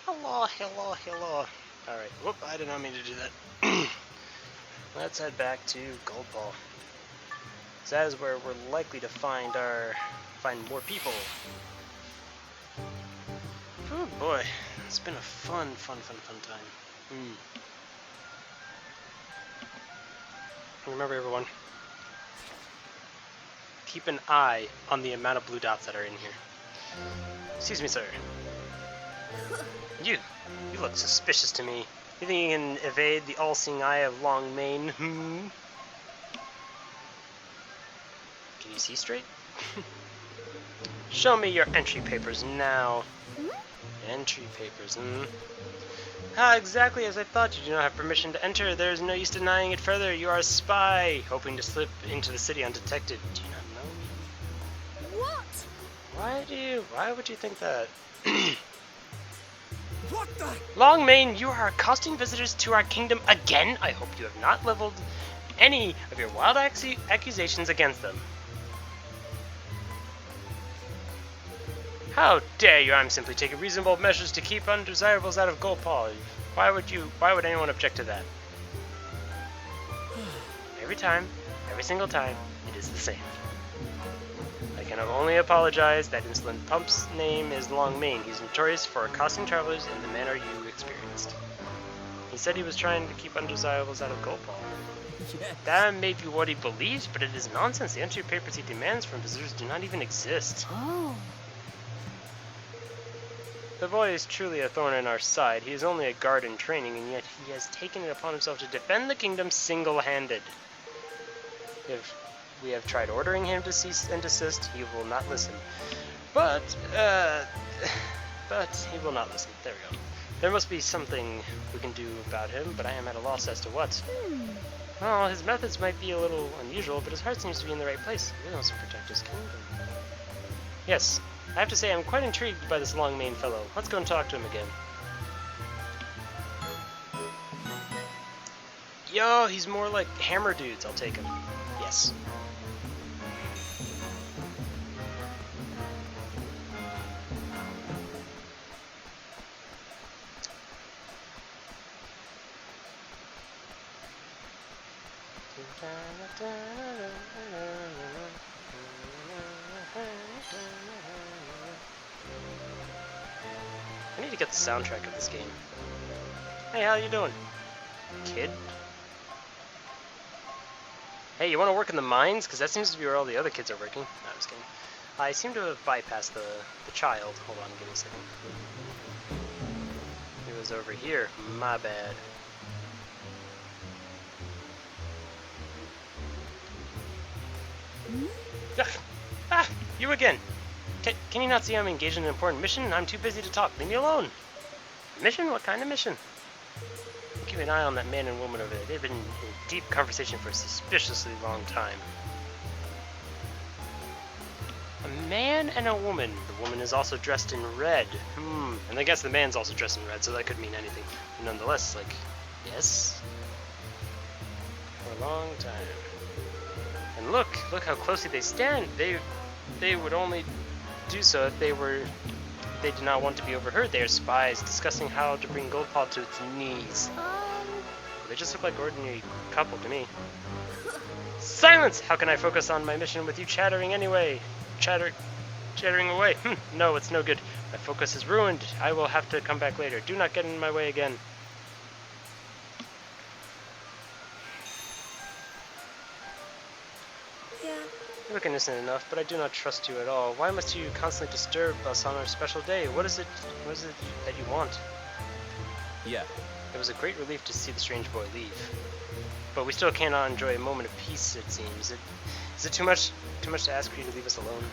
Hello, hello, hello. Alright, whoop, I did not mean to do that. Let's head back to Gold Ball. So that is where we're likely to find more people. Oh boy, it's been a fun time. Remember everyone, keep an eye on the amount of blue dots that are in here. Excuse me, sir. You look suspicious to me. You think you can evade the all-seeing eye of Long Mane? Can you see straight? Show me your entry papers now. Entry papers, exactly as I thought. You do not have permission to enter. There is no use denying it further. You are a spy, hoping to slip into the city undetected. Do you not know me? What? Why would you think that? What the? Longmane, you are accosting visitors to our kingdom again? I hope you have not leveled any of your wild accusations against them. How dare you? I'm simply taking reasonable measures to keep undesirables out of Golpal. Why would anyone object to that? Every single time, it is the same. I can only apologize. That insolent pump's name is Longmane. He's notorious for accosting travelers in the manner you experienced. He said he was trying to keep undesirables out of Golpal. Yes. That may be what he believes, but it is nonsense. The entry papers he demands from visitors do not even exist. Oh. The boy is truly a thorn in our side. He is only a guard in training, and yet he has taken it upon himself to defend the kingdom single-handed. If we have tried ordering him to cease and desist, he will not listen. But he will not listen. There we go. There must be something we can do about him, but I am at a loss as to what. Well, his methods might be a little unusual, but his heart seems to be in the right place. He wants to protect his kingdom. Yes, I have to say I'm quite intrigued by this Longmane fellow. Let's go and talk to him again. Yo, he's more like hammer dudes. I'll take him. Yes. I need to get the soundtrack of this game. Hey, how you doing, kid? Hey, you want to work in the mines? Because that seems to be where all the other kids are working. No, I'm just kidding. I seem to have bypassed the child. Hold on, give me a second. It was over here. My bad. You again. Can you not see I'm engaged in an important mission? I'm too busy to talk. Leave me alone. Mission? What kind of mission? Keep an eye on that man and woman over there. They've been in deep conversation for a suspiciously long time. A man and a woman. The woman is also dressed in red. And I guess the man's also dressed in red, so that could mean anything. But nonetheless, like, yes. For a long time. And look how closely they stand. They would only do so if they did not want to be overheard. They are spies discussing how to bring Goldpaw to its knees. They just look like ordinary couple to me. Silence! How can I focus on my mission with you chattering anyway? Chattering away. No, it's no good. My focus is ruined. I will have to come back later. Do not get in my way again. You look innocent enough, but I do not trust you at all. Why must you constantly disturb us on our special day? What is it that you want? Yeah. It was a great relief to see the strange boy leave. But we still cannot enjoy a moment of peace, it seems. Is it too much to ask for you to leave us alone?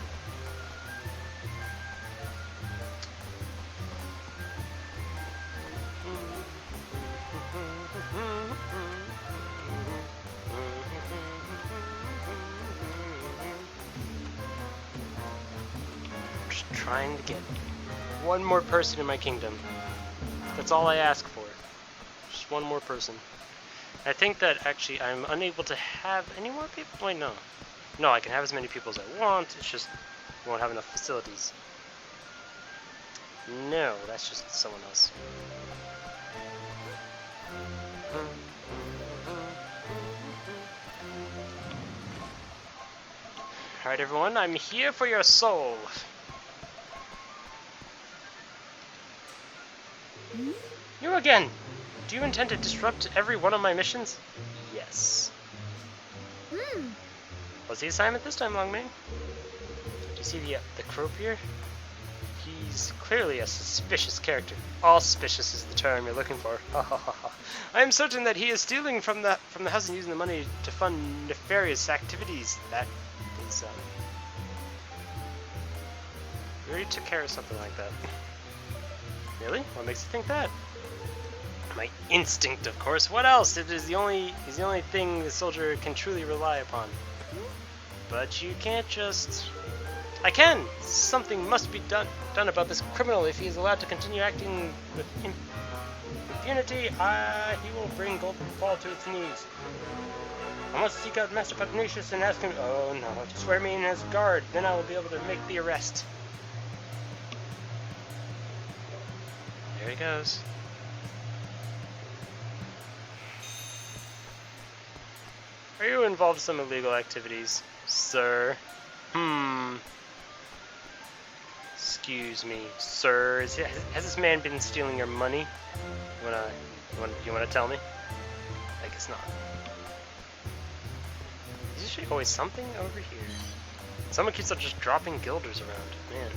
Trying to get one more person in my kingdom. That's all I ask for. Just one more person. I think that actually I'm unable to have any more people. Wait, no. No, I can have as many people as I want. It's just we won't have enough facilities. No, that's just someone else. Alright everyone, I'm here for your soul. You again! Do you intend to disrupt every one of my missions? Yes. What's the assignment this time, Longmane? Do you see the croupier? He's clearly a suspicious character. Auspicious is the term you're looking for. I am certain that he is stealing from the house and using the money to fund nefarious activities. That is, we already took care of something like that. Really? What makes you think that? My instinct, of course. What else? It is the only thing the soldier can truly rely upon. But you can't just... I can! Something must be done about this criminal. If he is allowed to continue acting with impunity, he will bring Golden Fall to its knees. I must seek out Master Pugnacious and ask him... Oh no, to swear me in as guard. Then I will be able to make the arrest. There he goes. Are you involved in some illegal activities, sir? Excuse me, sir. Has this man been stealing your money? You wanna tell me? I guess not. There's usually always something over here. Someone keeps on just dropping guilders around. Man.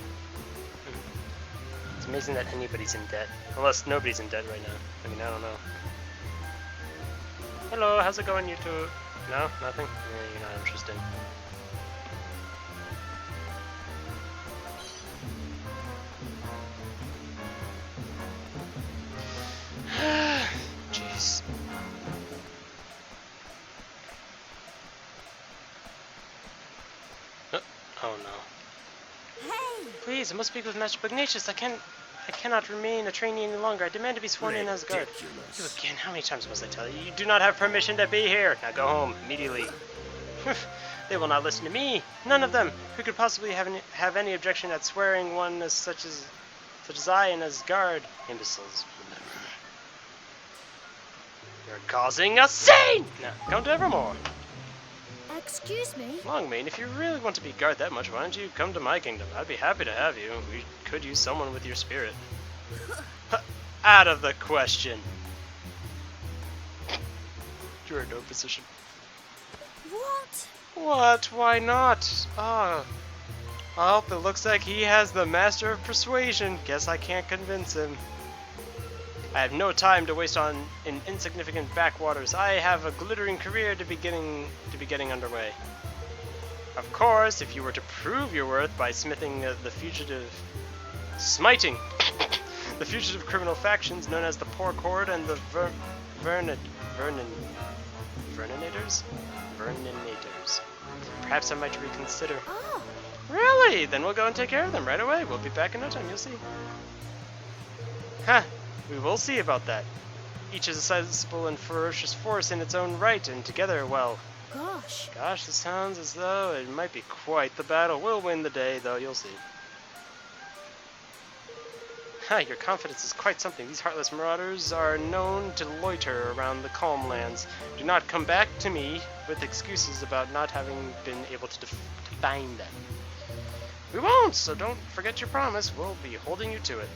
It's amazing that anybody's in debt. Unless nobody's in debt right now. I mean, I don't know. Hello, how's it going, you two? No? Nothing? Yeah, you're not interesting. Jeez. Oh no. Hey! Please, I must speak with Master Pugnacious. I cannot remain a trainee any longer. I demand to be sworn in as guard. You again? How many times must I tell you? You do not have permission to be here. Now go home immediately. They will not listen to me. None of them. Who could possibly have any objection at swearing one as such as I and as guard? Imbeciles. You're causing a scene. Now come to Evermore. Excuse me? Longmane, if you really want to be guard that much, why don't you come to my kingdom? I'd be happy to have you. We could use someone with your spirit. Out of the question. You're in no position. What? What? Why not? Oh, it looks like he has the master of persuasion. Guess I can't convince him. I have no time to waste in insignificant backwaters. I have a glittering career to be getting underway. Of course, if you were to prove your worth by smiting the fugitive criminal factions known as the Pork Horde and the Verninators? Perhaps I might reconsider. Oh. Really? Then we'll go and take care of them right away. We'll be back in no time, you'll see. Huh. We will see about that. Each is a sizable and ferocious force in its own right, and together, well... Gosh, this sounds as though it might be quite the battle. We'll win the day, though, you'll see. Ha, your confidence is quite something. These heartless marauders are known to loiter around the calm lands. Do not come back to me with excuses about not having been able to find them. We won't, so don't forget your promise. We'll be holding you to it.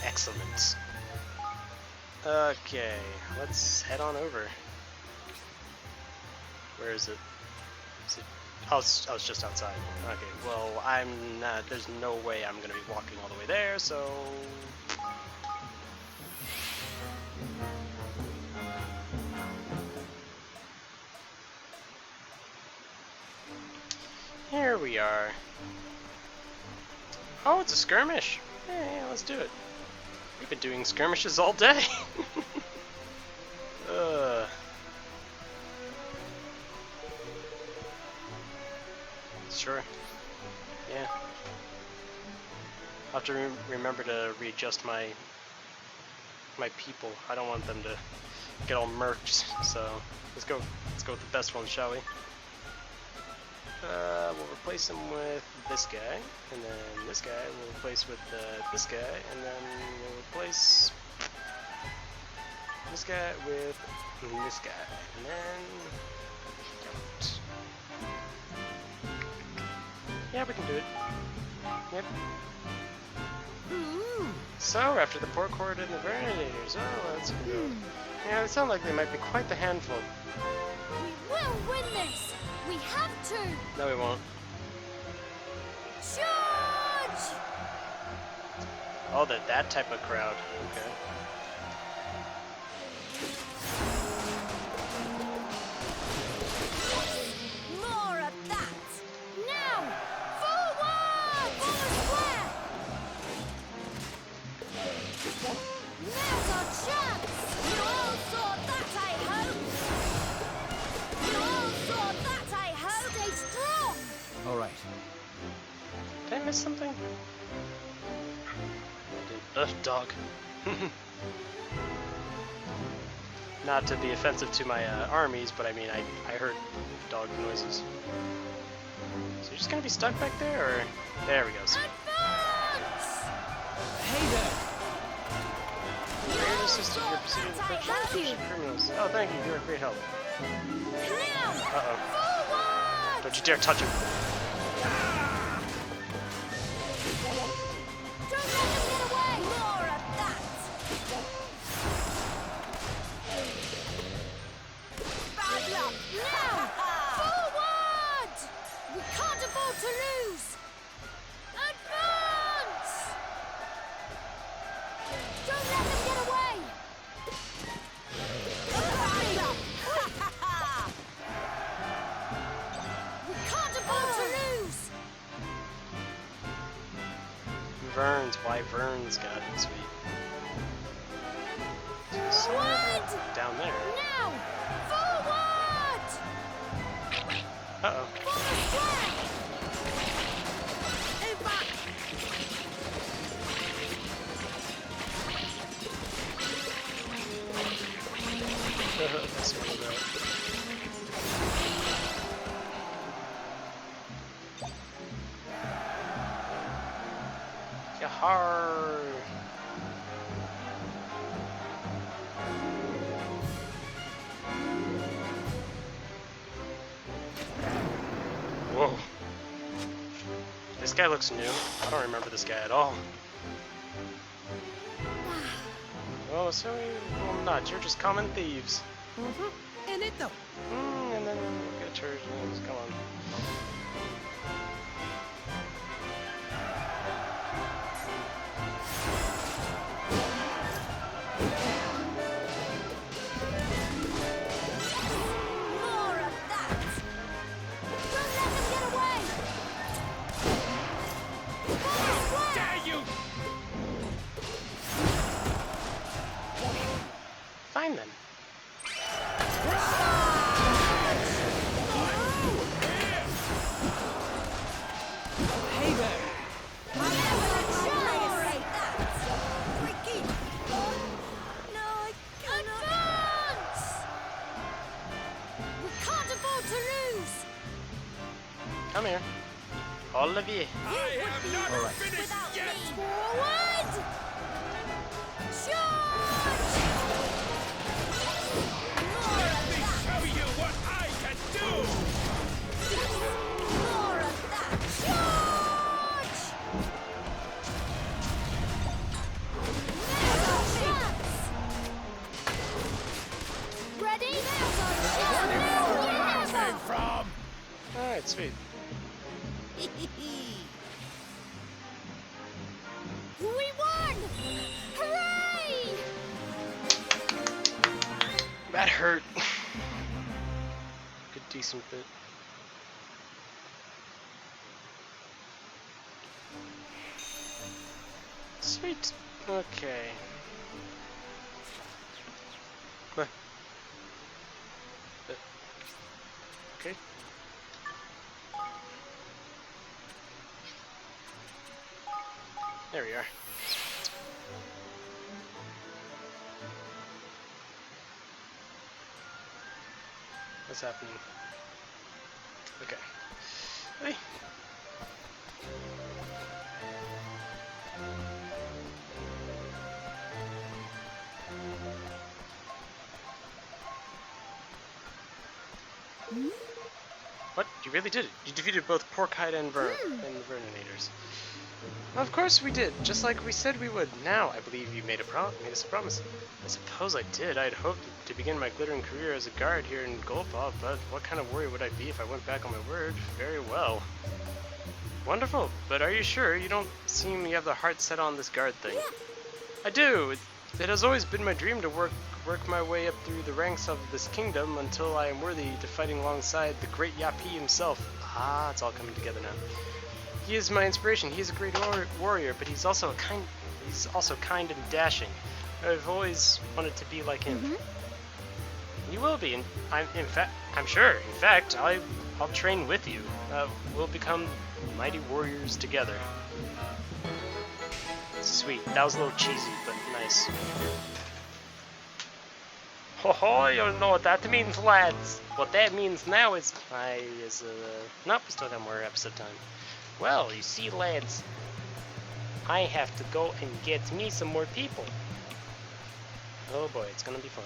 Excellent. Okay, let's head on over. Where is it? I was just outside. Okay, well, I'm not, there's no way I'm gonna be walking all the way there, so... Here we are. Oh, it's a skirmish. Yeah, let's do it. We've been doing skirmishes all day. Sure. Yeah. I'll have to remember to readjust my people. I don't want them to get all murked. So let's go with the best one, shall we? We'll replace him with this guy, and then this guy we'll replace with this guy, and then we'll replace this guy with this guy, and then don't. Yeah, we can do it. Yep. So, after the pork horde and the verminators, oh, that's good. Yeah, they sound like they might be quite the handful. We will win this! We have to! No, we won't. Charge! Oh, that type of crowd. Okay. More of that! Now! Forward! On the square! Now's our chance! You all saw that, I hope! You all saw that, I hope! Stay strong! All right. Did I miss something? Dog. Not to be offensive to my armies, but I mean, I heard dog noises. So you're just gonna be stuck back there, or there we go. Advance! Hey there! Great assistant, you're proceeding to Thank you. criminals. Oh, thank you. You're a great help. Now! Uh-oh. Forward! Don't you dare touch him. Don't let them get away! More of that! Bad luck! Now! Forward! We can't afford to lose! Advance! Don't let them get away! Bad luck! We can't afford to lose! Verns. Why Verns got it, sweet. Forward! Down there. Now! Forward! Uh-oh. For the square! Over! That's what it's about. Yahar! Whoa. This guy looks new. I don't remember this guy at all. Oh, so well, not. You're just common thieves. In it though. And then we'll get a church. Come on. More of that! Don't let them get away! For the square! Dare you! Fine then. Hey there! Advance! We can't afford to lose! Come here. All of you. I am not All right. finished Without yet! me. Forward! Charge! More Let of me that! show you what I can do! More of that! Charge! Now's our chance! Ready? Now's our chance! Where came from? Alright, sweet. We won! Hooray! That hurt. Good, decent bit. Sweet. Okay. What? Okay. There we are. What's happening? Okay. Hey. What? You really did it. You defeated both Porkite and and the Vernonators. Of course we did, just like we said we would. Now, I believe you made us a promise. I suppose I did. I'd hoped to begin my glittering career as a guard here in Goldpaw, but what kind of warrior would I be if I went back on my word? Very well. Wonderful, but are you sure? You don't seem you have the heart set on this guard thing. I do. It has always been my dream to work my way up through the ranks of this kingdom until I am worthy to fighting alongside the great Yapi himself. Ah, it's all coming together now. He is my inspiration. He is a great warrior, but he's also kind and dashing. I've always wanted to be like him. You will be, and I'm sure. In fact, I'll train with you. We'll become mighty warriors together. Sweet. That was a little cheesy, but nice. Ho ho! You don't know what that means, lads. What that means now is nope. We still got more episode time. Well, you see, lads, I have to go and get me some more people. Oh boy, it's gonna be fun.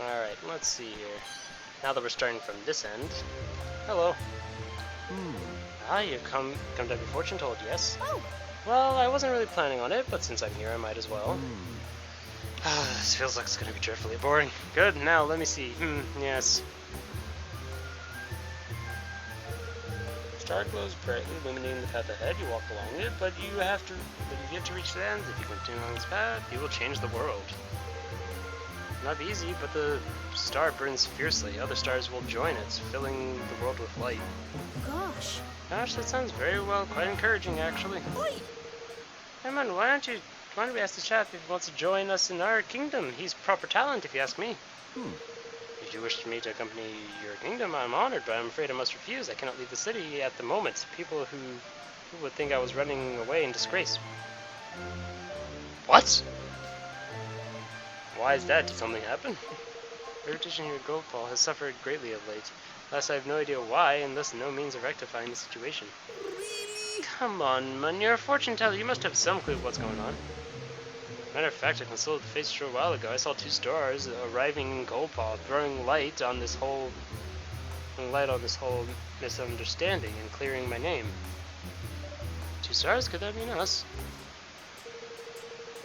Alright, let's see here. Now that we're starting from this end. Hello. Ah, you come to have your fortune told, yes? Oh. Well, I wasn't really planning on it, but since I'm here, I might as well. This feels like it's gonna be dreadfully boring. Good, now let me see. Yes. Star glows brightly, illuminating the path ahead. You walk along it, but you have to reach the end. If you continue along this path, you will change the world. Not easy, but the star burns fiercely. Other stars will join it, filling the world with light. Gosh. Gosh, that sounds very well, quite encouraging, actually. Oi. Hey man, why don't we ask the chap if he wants to join us in our kingdom? He's proper talent, if you ask me. If you wish me to accompany your kingdom, I'm honored, but I'm afraid I must refuse. I cannot leave the city at the moment. People who would think I was running away in disgrace. What? Why is that? Did something happen? Reputation here at Goldpaw has suffered greatly of late. Thus I have no idea why, and thus no means of rectifying the situation. Really? Come on, man, you're a fortune teller. You must have some clue of what's going on. Matter of fact, I consulted the face a while ago. I saw 2 stars arriving in Goldpaw, throwing light on this whole misunderstanding and clearing my name. 2 stars? Could that mean us?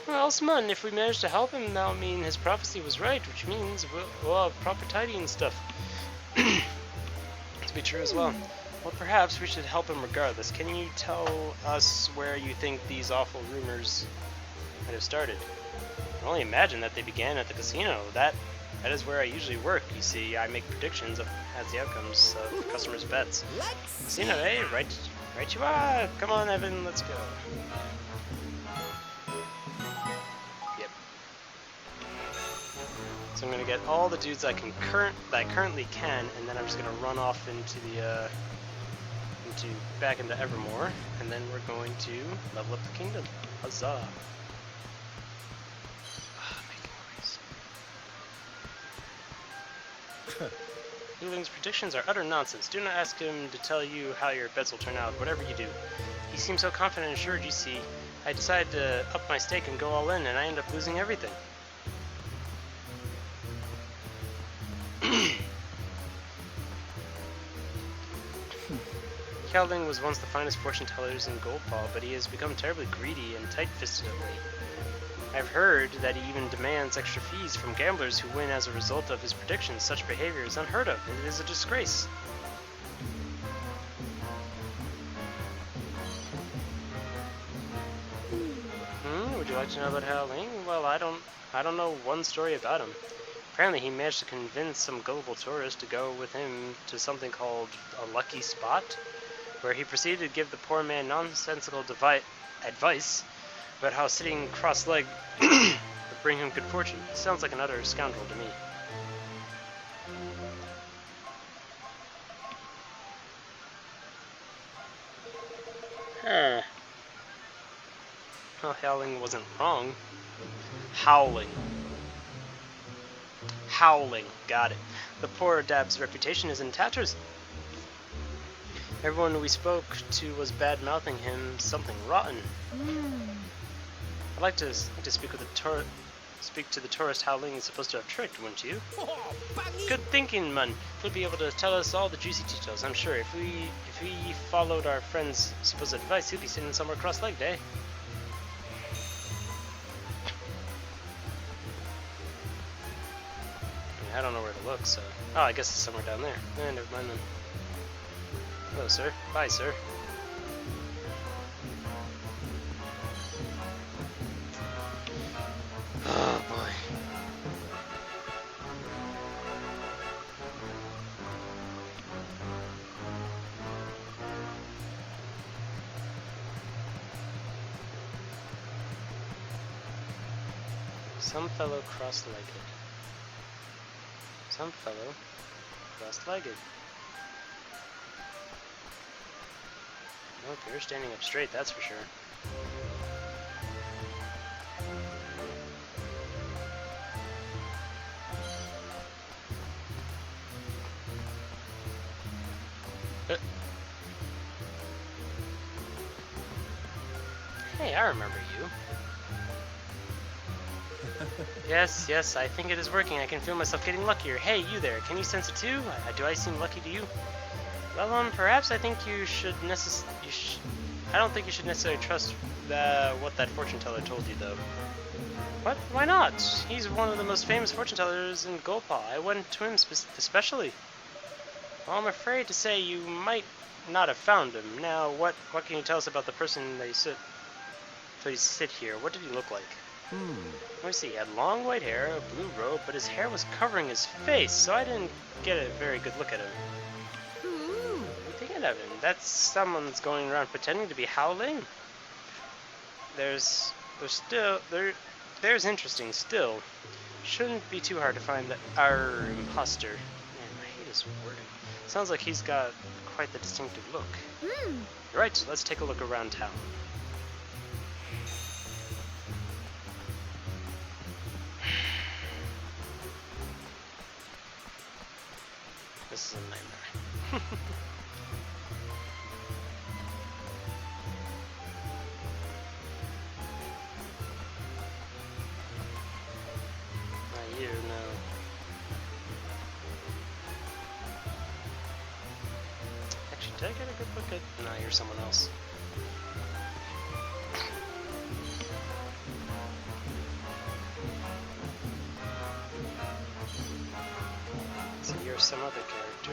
Well, Smun, if we manage to help him, that'll mean his prophecy was right, which means we'll have proper tidying and stuff. To be true as well. Well, perhaps we should help him regardless. Can you tell us where you think these awful rumors might have started? I can only imagine that they began at the casino. That is where I usually work. You see, I make predictions as the outcomes of customers' bets. Casino, eh? Right you are. Come on, Evan, let's go. Yep. So I'm gonna get all the dudes I currently can, and then I'm just gonna run off into the back into Evermore, and then we're going to level up the kingdom. Huzzah! Yuling's predictions are utter nonsense. Do not ask him to tell you how your bets will turn out, whatever you do. He seems so confident and assured, you see. I decided to up my stake and go all in, and I end up losing everything. Yuling was once the finest fortune tellers in Goldpaw, but he has become terribly greedy and tight-fisted of late. I've heard that he even demands extra fees from gamblers who win as a result of his predictions. Such behavior is unheard of, and it is a disgrace. Would you like to know about Yuling? Well, I don't know one story about him. Apparently he managed to convince some gullible tourist to go with him to something called a lucky spot, where he proceeded to give the poor man nonsensical advice about how sitting cross-legged would bring him good fortune. He sounds like an utter scoundrel to me. Huh. Well, Howling wasn't wrong. Howling. Howling. Got it. The poor Dab's reputation is in tatters. Everyone we spoke to was bad-mouthing him something rotten. I'd like to speak with to the tourist Howling is supposed to have tricked, wouldn't you? Oh, bangy. Good thinking, man. He'll be able to tell us all the juicy details, I'm sure. If we followed our friend's supposed advice, he'll be sitting somewhere cross-legged, eh? I don't know where to look, so... Oh, I guess it's somewhere down there. Eh, never mind then. Hello, sir. Bye, sir. Oh, boy. Some fellow cross-legged. Some fellow cross-legged. Nope, you're standing up straight, that's for sure. Hey, I remember you. Yes, I think it is working. I can feel myself getting luckier. Hey, you there, can you sense it too? Do I seem lucky to you? Well, perhaps I think you should I don't think you should necessarily trust what that fortune teller told you, though. What? Why not? He's one of the most famous fortune tellers in Golpa. I went to him especially. Well, I'm afraid to say you might not have found him. Now, what can you tell us about the person that you sit here? What did he look like? Let me see. He had long white hair, a blue robe, but his hair was covering his face, so I didn't get a very good look at him. What are you thinking of him? That's someone that's going around pretending to be Howling. There's interesting still. Shouldn't be too hard to find our imposter. Man, I hate his wording. Sounds like he's got quite the distinctive look. Right, let's take a look around town. This is a nightmare. Not you, no. Actually, did I get a good look at... No, you're someone else. So you're some other character.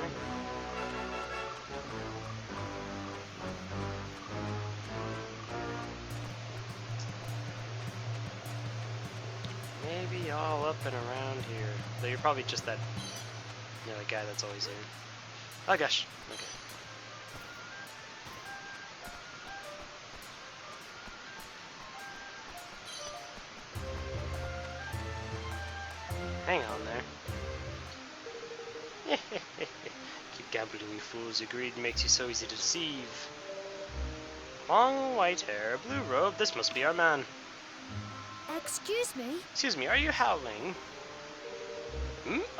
Maybe all up and around here. Though you're probably just that, the guy that's always here. Oh gosh. Okay. Hang on there. Keep gambling, you fools. Your greed makes you so easy to deceive. Long white hair, blue robe. This must be our man. Excuse me? Excuse me, are you Howling?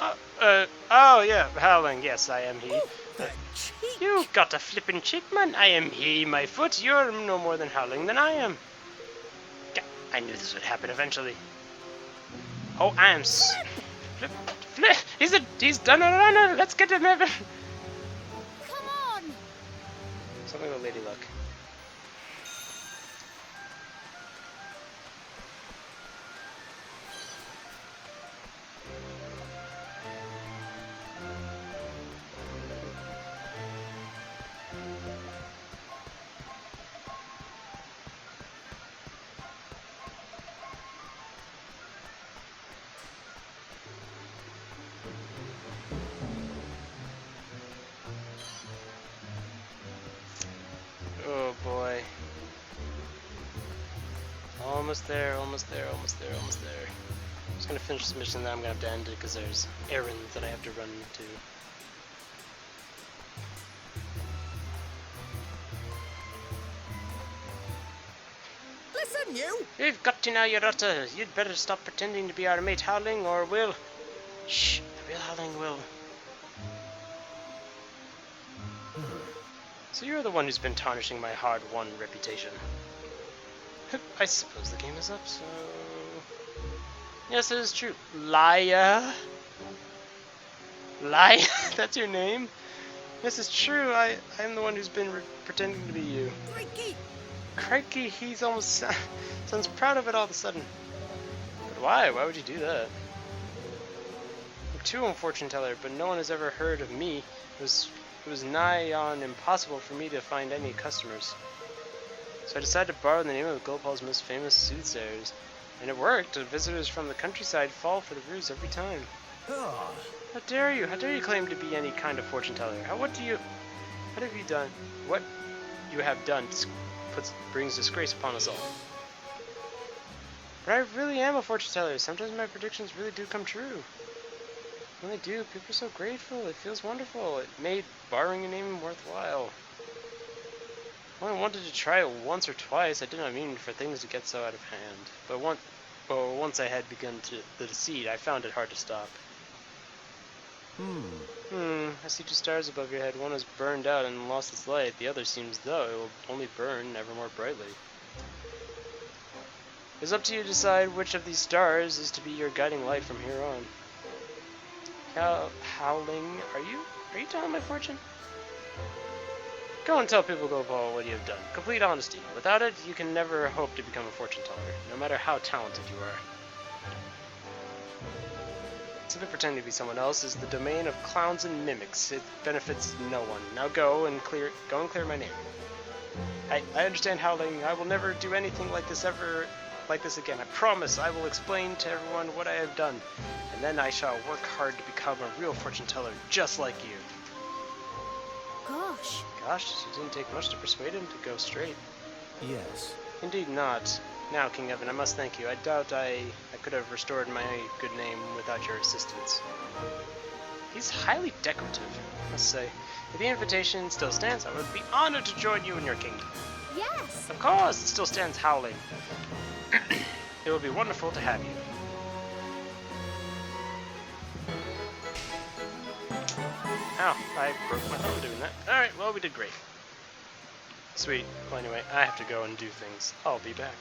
Oh yeah, Howling. Yes, I am he. The cheek. You got a flippin' cheek, man. I am he, my foot. You're no more than Howling than I am. I knew this would happen eventually. Oh, I am flip. He's done a runner. Let's get him, Evan. Come on! Something about Lady Luck. Oh boy. Almost there, almost there, almost there, almost there. I'm just gonna finish this mission, then I'm gonna have to end it because there's errands that I have to run to. Listen, you. We've got to now, you rotter. You'd better stop pretending to be our mate Howling, or we'll... Shh, the real howling will. So you're the one who's been tarnishing my hard-won reputation. I suppose the game is up, so... Yes, it is true. Liar! Liar? That's your name? Yes, it's true. I'm the one who's been pretending to be you. Crikey! Crikey, he's almost sounds proud of it all of a sudden. But why? Why would you do that? I'm too unfortunate teller, but no one has ever heard of me. It was nigh on impossible for me to find any customers. So I decided to borrow the name of Gulpal's most famous soothsayers. And it worked. The visitors from the countryside fall for the ruse every time. Oh, How dare you? How dare you claim to be any kind of fortune teller? What have you done? What you have done brings disgrace upon us all. But I really am a fortune teller. Sometimes my predictions really do come true. When they do, people are so grateful. It feels wonderful. It made borrowing a name worthwhile. I only wanted to try it once or twice. I did not mean for things to get so out of hand. But once I had begun the deceit, I found it hard to stop. I see two stars above your head. One is burned out and lost its light. The other seems though it will only burn ever more brightly. It's up to you to decide which of these stars is to be your guiding light from here on. Howling, are you telling my fortune? Go and tell people Gopal what you have done. Complete honesty. Without it, you can never hope to become a fortune teller, no matter how talented you are. Simply pretending to be someone else is the domain of clowns and mimics. It benefits no one. Now go and clear my name. I understand, Howling. I will never do anything like this again. I promise I will explain to everyone what I have done, and then I shall work hard to become a real fortune teller just like you. Gosh, it didn't take much to persuade him to go straight. yes. Indeed not. Now, King Evan, I must thank you. I doubt I could have restored my good name without your assistance. He's highly decorative, I must say. If the invitation still stands, I would be honored to join you in your kingdom. Yes! Of course, it still stands, Howling. It would be wonderful to have you. Ow, I broke my thumb doing that. Alright, well, we did great. Sweet. Well, anyway, I have to go and do things. I'll be back.